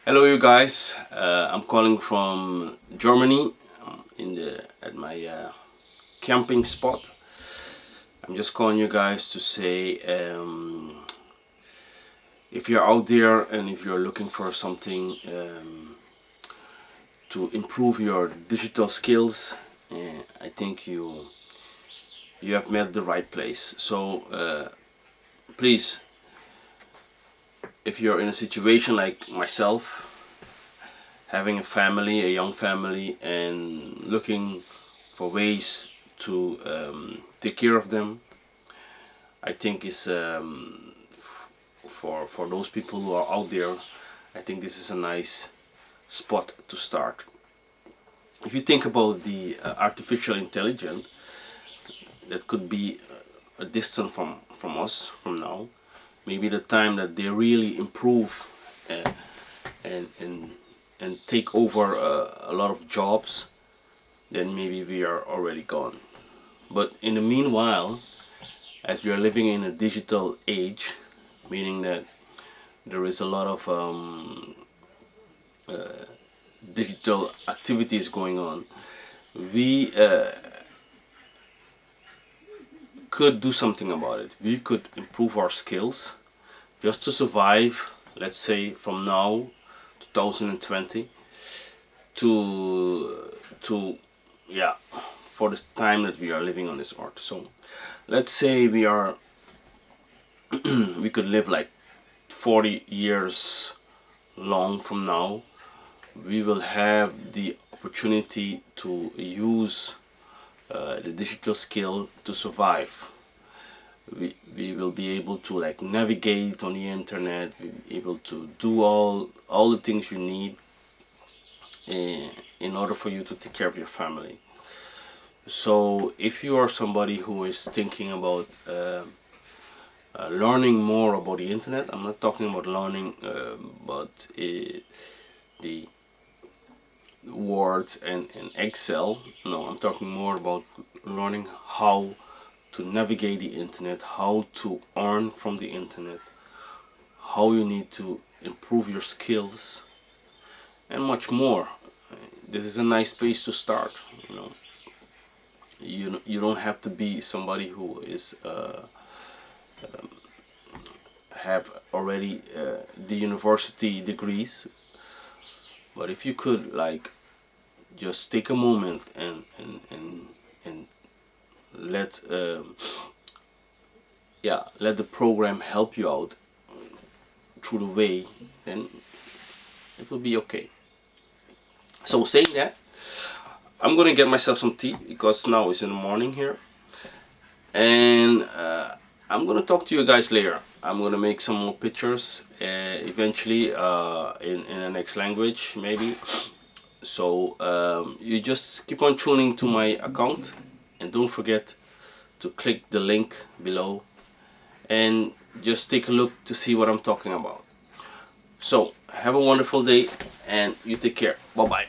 Hello you guys, I'm calling from Germany at my camping spot. I'm just calling you guys to say if you're out there and if you're looking for something to improve your digital skills, I think you have met the right place. So please, if you're in a situation like myself, having a family, a young family, and looking for ways to take care of them, I think is for those people who are out there, I think this is a nice spot to start. If you think about the artificial intelligence that could be a distance from us from now, maybe the time that they really improve and take over a lot of jobs, then maybe we are already gone. But in the meanwhile, as we are living in a digital age, meaning that there is a lot of digital activities going on, we could do something about it. We could improve our skills just to survive, let's say from now 2020 to yeah, for this time that we are living on this earth. So let's say we are we could live like 40 years long from now. We will have the opportunity to use the digital skill to survive. We will be able to like navigate on the internet, we'll be able to do all the things you need in order for you to take care of your family. So if you are somebody who is thinking about learning more about the internet, I'm not talking about learning about the words and Excel. No, I'm talking more about learning how to navigate the internet, how to earn from the internet, how you need to improve your skills, and much more. This is a nice place to start. You don't have to be somebody who is have already the university degrees, but if you could like just take a moment and let let the program help you out through the way, then it will be okay. So saying that, I'm gonna get myself some tea because now it's in the morning here, and I'm gonna talk to you guys later. I'm gonna make some more pictures eventually in the next language maybe. So you just keep on tuning to my account, and don't forget to click the link below and just take a look to see what I'm talking about. So have a wonderful day and you take care. Bye bye.